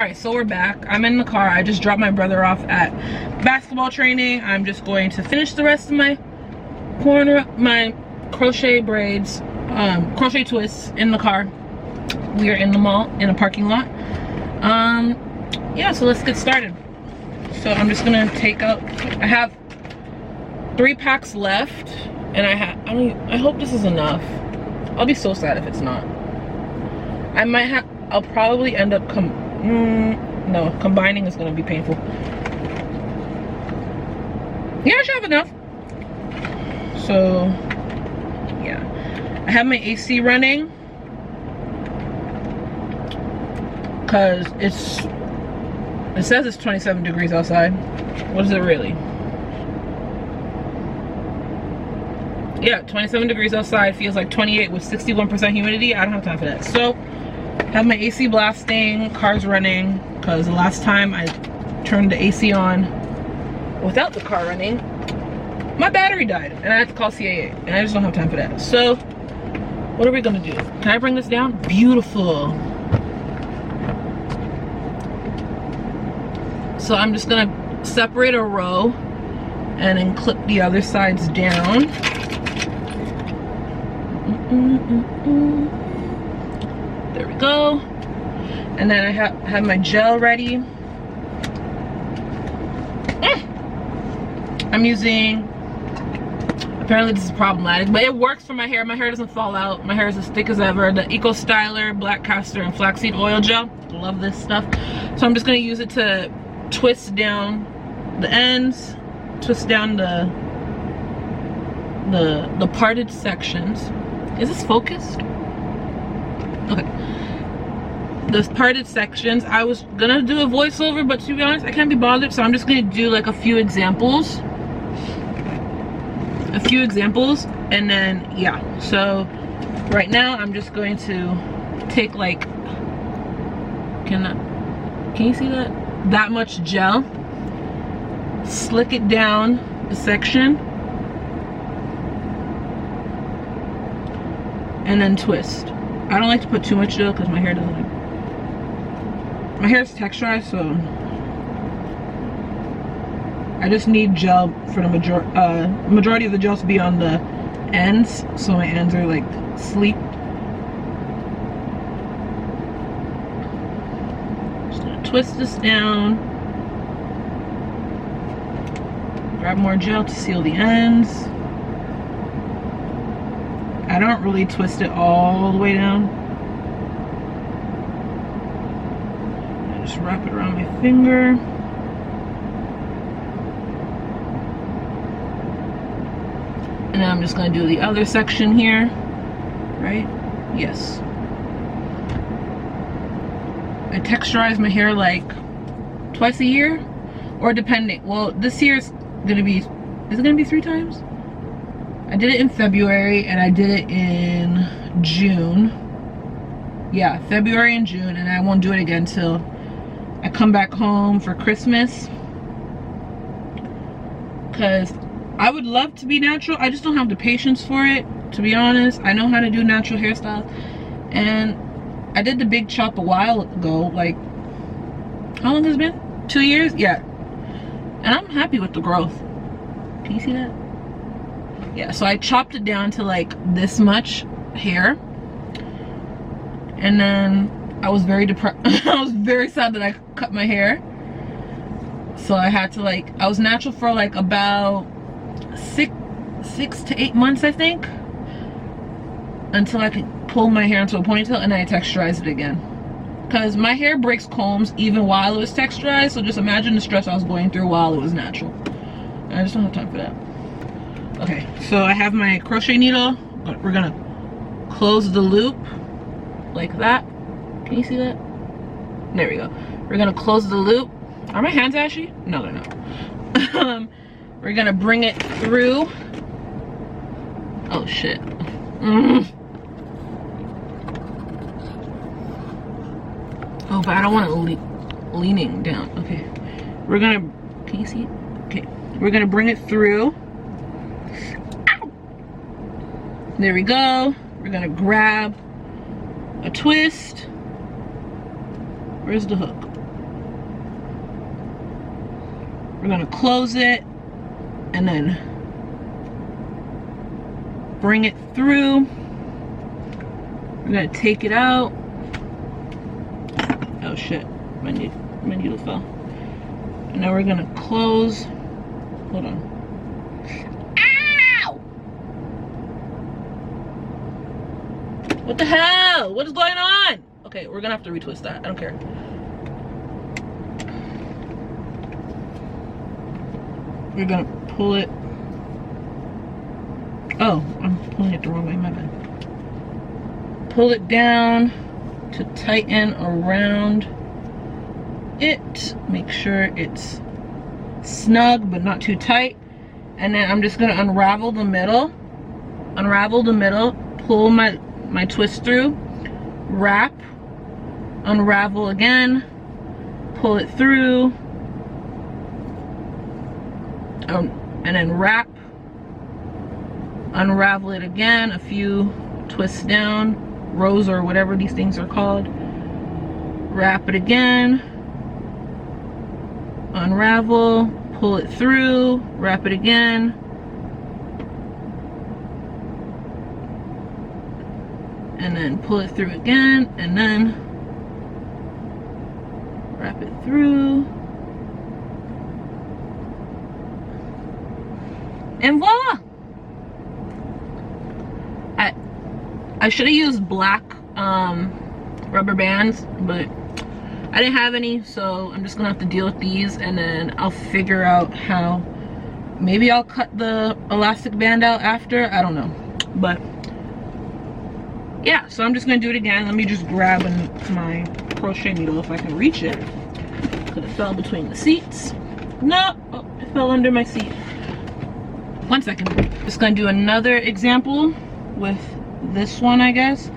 Alright, so we're back. I'm in the car. I just dropped my brother off at basketball training. I'm just going to finish the rest of my crochet braids, crochet twists in the car. We are in the mall, in a parking lot. Yeah, so let's get started. So I'm just gonna take out, I have 3 packs left, and I hope this is enough. I'll be so sad if it's not. I'll probably end up no, combining is gonna be painful. Yeah, I should have enough. So yeah, I have my AC running because it says it's 27 degrees outside. What is it really? Yeah, 27 degrees outside, feels like 28 with 61% humidity. I don't have time for that. So have my AC blasting, car's running, because the last time I turned the AC on without the car running, my battery died and I had to call CAA, and I just don't have time for that. So what are we gonna do? Can I bring this down? Beautiful. So I'm just gonna separate a row and then clip the other sides down. There we go. And then I have my gel ready. I'm using, apparently this is problematic, but it works for my hair. My hair doesn't fall out. My hair is as thick as ever. The Eco Styler Black Castor and Flaxseed Oil Gel. Love this stuff. So I'm just gonna use it to twist down the ends, twist down the parted sections. Is this focused? Okay. Those parted sections, I was gonna do a voiceover, but to be honest, I can't be bothered, so I'm just gonna do like a few examples, and then yeah. So right now I'm just going to take like, can you see that much gel, slick it down the section, and then twist. I don't like to put too much gel because my hair doesn't like, my hair is texturized, so I just need gel for the majority of the gel to be on the ends, so my ends are like sleek. Just gonna twist this down, grab more gel to seal the ends. I don't really twist it all the way down. I just wrap it around my finger. And then I'm just going to do the other section here, right? Yes. I texturize my hair like twice a year, or depending. Well, this year is going to be, is it going to be 3 times? I did it in February and I did it in June. Yeah, February and June, and I won't do it again till I come back home for Christmas. Because I would love to be natural. I just don't have the patience for it, to be honest. I know how to do natural hairstyles. And I did the big chop a while ago. Like, how long has it been? 2 years? Yeah. And I'm happy with the growth. Can you see that? Yeah, so I chopped it down to like this much hair, and then I was very depressed. I was very sad that I cut my hair, so I had to like, I was natural for like about 6 to 8 months, I think, until I could pull my hair into a ponytail, and I texturized it again, because my hair breaks combs even while it was texturized. So just imagine the stress I was going through while it was natural. I just don't have time for that. Okay, so I have my crochet needle. We're gonna close the loop like that. Can you see that? There we go. We're gonna close the loop. Are my hands ashy? No, they're not. We're gonna bring it through. Oh shit. Oh, but I don't want it leaning down. Okay, we're gonna, can you see it? Okay, we're gonna bring it through. There we go. We're gonna grab a twist. Where's the hook? We're gonna close it and then bring it through. We're gonna take it out. Oh shit, my needle fell. And now we're gonna close. Hold on. Ow! What the hell? What is going on? Okay, we're gonna have to retwist that. I don't care. We're gonna pull it. Oh, I'm pulling it the wrong way, my bad. Pull it down to tighten around it. Make sure it's snug but not too tight. And then I'm just gonna unravel the middle. Unravel the middle, pull my twist through, wrap, unravel again, pull it through, and then wrap, unravel it again, a few twists down, rows or whatever these things are called, wrap it again, unravel, pull it through, wrap it again, and then pull it through again, and then wrap it through, and voila! I should have used black rubber bands, but I didn't have any, so I'm just gonna have to deal with these, and then I'll figure out how. Maybe I'll cut the elastic band out after, I don't know. But yeah, so I'm just gonna do it again. Let me just grab my crochet needle if I can reach it, because it fell between the seats. No, oh, it fell under my seat. 1 second. Just gonna do another example with this one, I guess.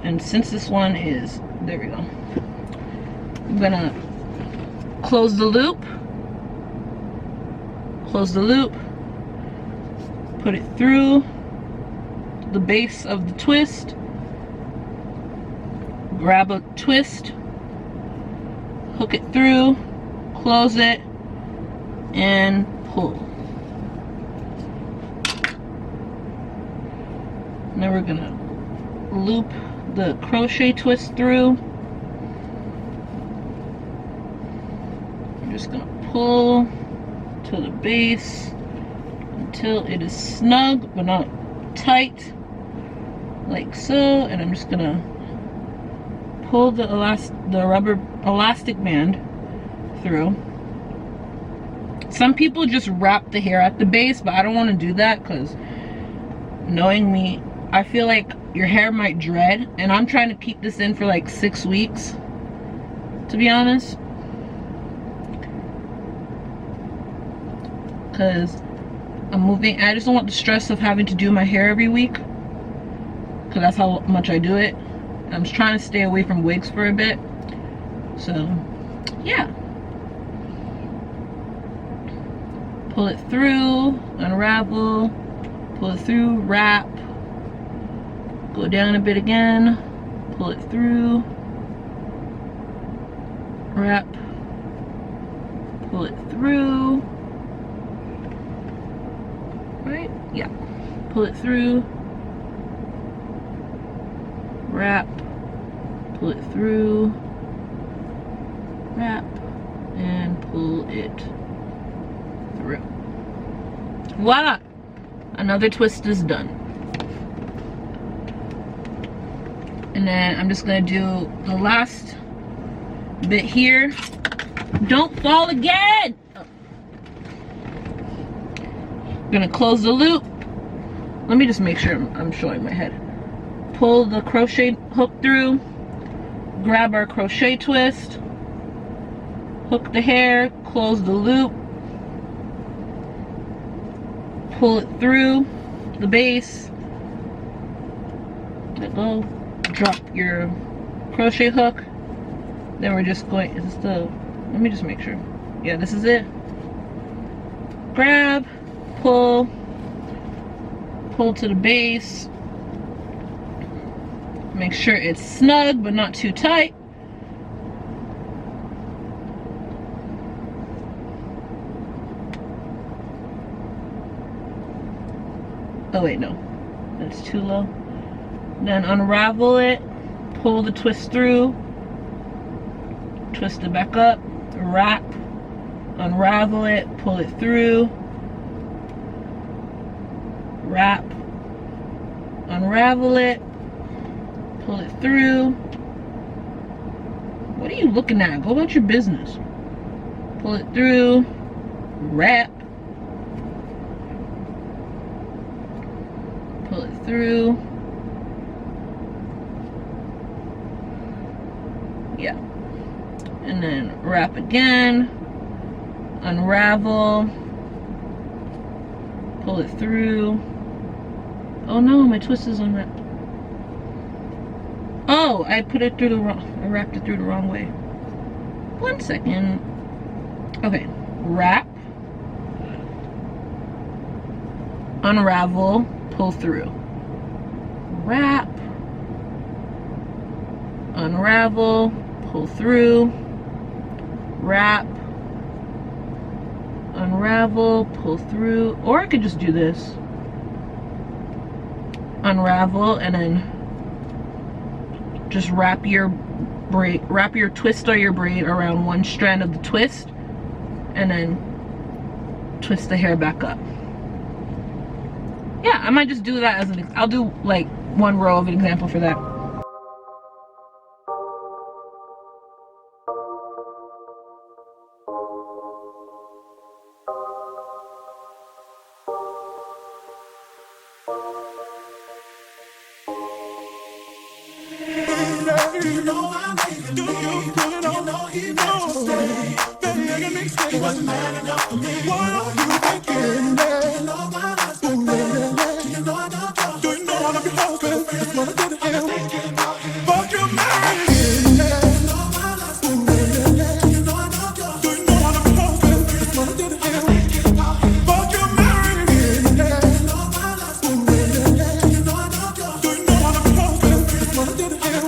And since this one is, there we go. I'm gonna close the loop, put it through the base of the twist, grab a twist, hook it through, close it, and pull. Now we're gonna loop the crochet twist through. I'm just gonna pull to the base until it is snug but not tight, like so, and I'm just gonna pull the rubber elastic band through. Some people just wrap the hair at the base, but I don't want to do that, because knowing me, I feel like your hair might dread, and I'm trying to keep this in for like 6 weeks, to be honest, because I'm moving. I just don't want the stress of having to do my hair every week, because that's how much I do it. I'm just trying to stay away from wigs for a bit, so yeah. Pull it through, unravel, pull it through, wrap, go down a bit again, pull it through, wrap, pull it through, right? Yeah. Pull it through, wrap, pull it through, wrap, and pull it through. Voila! Another twist is done. And then I'm just gonna do the last bit here. Don't fall again! Oh. Gonna close the loop. Let me just make sure I'm showing my head. Pull the crochet hook through, grab our crochet twist, hook the hair, close the loop, pull it through the base, let go, drop your crochet hook. Then we're just going, is this the, let me just make sure. Yeah, this is it. Grab, pull to the base. Make sure it's snug but not too tight. Oh wait, no, that's too low. Then unravel it, pull the twist through, twist it back up, wrap, unravel it, pull it through, wrap, unravel it, pull it through. What are you looking at? Go about your business. Pull it through, wrap, pull it through. Yeah. And then wrap again, unravel, pull it through. Oh no, my twist is unwrapped. Oh, I put it through the wrong, I wrapped it through the wrong way. 1 second. Okay, wrap, unravel, pull through. Wrap, unravel, pull through. Wrap, unravel, pull through. Or I could just do this. Unravel and then just wrap your braid, wrap your twist or your braid around one strand of the twist and then twist the hair back up. Yeah, I might just do that as an, I'll do like one row of an example for that. You know I made it. Do you know he meant to stay? Baby, I can make it. He wasn't man enough for me. What are you thinking? You know my husband, baby. You know I don't go. Do you know I love your husband? Just wanna get to him. Fuck you, married. You know my husband, baby. You know I don't go. Do you know I love your husband? Just wanna get to him. Fuck you, married. You know my husband, baby. You know I don't go. Do you know I love your husband? Just wanna get to him.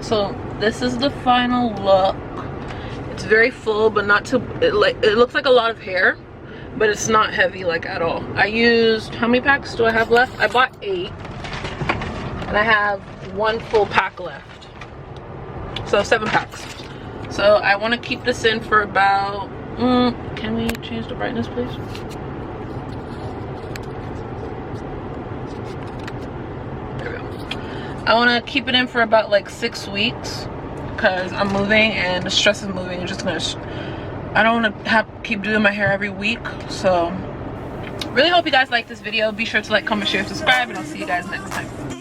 So this is the final look. It's very full, but not too, it looks like a lot of hair, but it's not heavy like at all. I used, how many packs do I have left? I bought 8 and I have 1 full pack left, so 7 packs. So I want to keep this in for about can we change the brightness, please? I want to keep it in for about like 6 weeks because I'm moving and the stress of moving is just gonna, I don't want to keep doing my hair every week. So really hope you guys like this video. Be sure to like, comment, share, subscribe, and I'll see you guys next time.